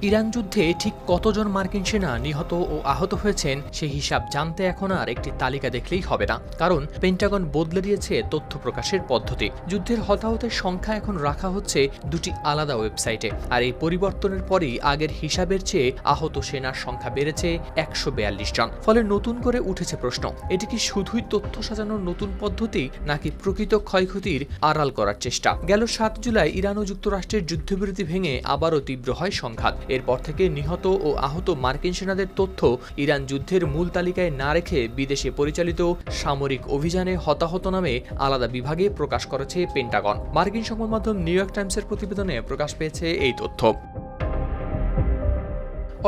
Iran যুদ্ধে ঠিক কতজন মার্কিন সেনা নিহত ও আহত হয়েছেন সেই হিসাব জানতে এখন আর একটি তালিকা দেখলেই হবে না, কারণ পেন্টাগন বদলে দিয়েছে তথ্য প্রকাশের পদ্ধতি। যুদ্ধের হতাহতের সংখ্যা এখন রাখা হচ্ছে দুটি আলাদা ওয়েবসাইটে, আর এই পরিবর্তনের পরই আগের হিসাবের চেয়ে আহত সেনার সংখ্যা বেড়েছে ১৪২ জন। ফলে নতুন করে উঠেছে প্রশ্ন, এটি কি শুধুই তথ্য সাজানোর নতুন পদ্ধতি, নাকি প্রকৃত ক্ষয়ক্ষতির আড়াল করার চেষ্টা? গেল ৭ জুলাই ইরান ও যুক্তরাষ্ট্রের যুদ্ধবিরতি ভেঙে আবারও তীব্র হয় সংঘাত। এরপর থেকে নিহত ও আহত মার্কিন সেনাদের তথ্য ইরান যুদ্ধের মূল তালিকায় না রেখে বিদেশে পরিচালিত সামরিক অভিযানে হতাহত নামে আলাদা বিভাগে প্রকাশ করেছে পেন্টাগন। মার্কিন সংবাদ মাধ্যম নিউ ইয়র্ক টাইমসের প্রতিবেদনে প্রকাশ পেয়েছে এই তথ্য।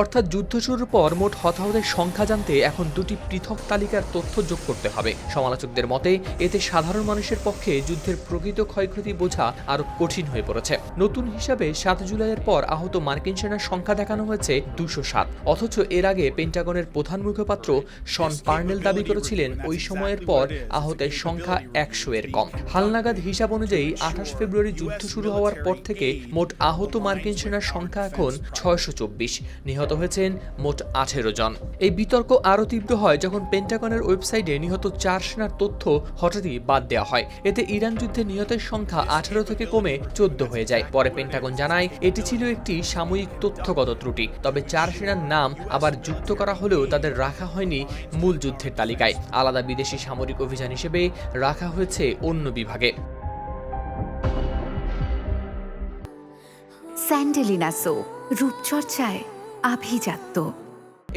অর্থাৎ যুদ্ধ শুরুর পর মোট হতাহতের সংখ্যা জানতে এখন দুটি পৃথক তালিকার তথ্য যোগ করতে হবে। সমালোচকদের মতে এতে সাধারণ মানুষের পক্ষে যুদ্ধের প্রকৃত ক্ষয়ক্ষতি বোঝা আরও কঠিন হয়ে পড়েছে। নতুন হিসাবে ৭ জুলাইয়ের পর আহত মার্কিন সেনার সংখ্যা দেখানো হয়েছে ২০৭। অথচ এর আগে পেন্টাগনের প্রধান মুখপাত্র শন পার্নেল দাবি করেছিলেন ওই সময়ের পর আহতের সংখ্যা ১০০-এর কম। হালনাগাদ হিসাব অনুযায়ী ২৮ ফেব্রুয়ারি যুদ্ধ শুরু হওয়ার পর থেকে মোট আহত মার্কিন সেনার সংখ্যা এখন ৬২৪। নিহত হয়েছেন মোট ১৮ জন। এই বিতর্ক আরও তীব্র হয় যখন পেন্টাগনের ওয়েবসাইটে নিহত ৪ সেনার তথ্য হঠাৎই বাদ দেওয়া হয়। এতে ইরান যুদ্ধে নিহতের সংখ্যা ১৮ থেকে কমে ১৪ হয়ে যায়। পরে পেন্টাগন জানায় এটি ছিল একটি সাময়িক তথ্যগত ত্রুটি। তবে ৪ সেনার নাম আবার যুক্ত করা হলেও তাদের রাখা হয়নি মূল যুদ্ধের তালিকায়। আলাদা বিদেশি সামরিক অভিযান হিসেবে রাখা হয়েছে অন্য বিভাগে। স্যান্ডেলিনা সো, রূপচর্চায় আভিজাত্য।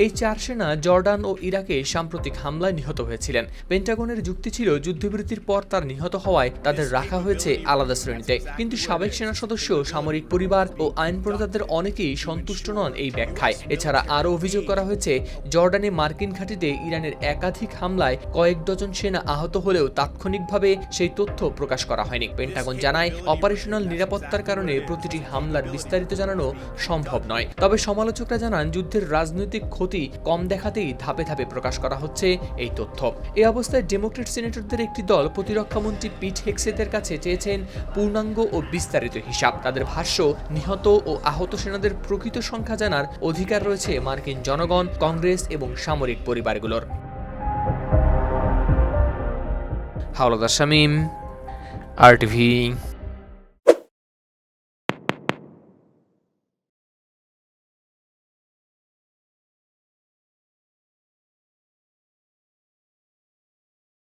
এই ৪ সেনা জর্ডান ও ইরাকে সাম্প্রতিক হামলায় নিহত হয়েছিলেন। পেন্টাগনের যুক্তি ছিল যুদ্ধবিরতির পর তার নিহত হওয়ায় তাদের রাখা হয়েছে আলাদা শ্রেণীতে। কিন্তু সাবেক সেনা সদস্য, সামরিক পরিবার ও আইন প্রণেতাদের অনেকেই সন্তুষ্ট নন এই ব্যাখ্যায়। এছাড়া আরও অভিযোগ করা হয়েছে জর্ডানে মার্কিন ঘাঁটিতে ইরানের একাধিক হামলায় কয়েক ডজন সেনা আহত হলেও তাৎক্ষণিকভাবে সেই তথ্য প্রকাশ করা হয়নি। পেন্টাগন জানায় অপারেশনাল নিরাপত্তার কারণে প্রতিটি হামলার বিস্তারিত জানানো সম্ভব নয়। তবে সমালোচকরা জানান যুদ্ধের রাজনৈতিক ক্ষতি কম দেখাতেই ধাপে ধাপে প্রকাশ করা হচ্ছে এই তথ্য। এই অবস্থায় ডেমোক্রেট সিনেটরদের একটি দল প্রতিরক্ষামন্ত্রী পিট হেগসেথের কাছে চেয়েছেন পূর্ণাঙ্গ ও বিস্তারিত হিসাব। তাদের ভাষ্য, নিহত ও আহত সেনাদের প্রকৃত সংখ্যা জানার অধিকার রয়েছে মার্কিন জনগণ, কংগ্রেস এবং সামরিক পরিবারগুলোর। হাওলাদার শামীম, RTV।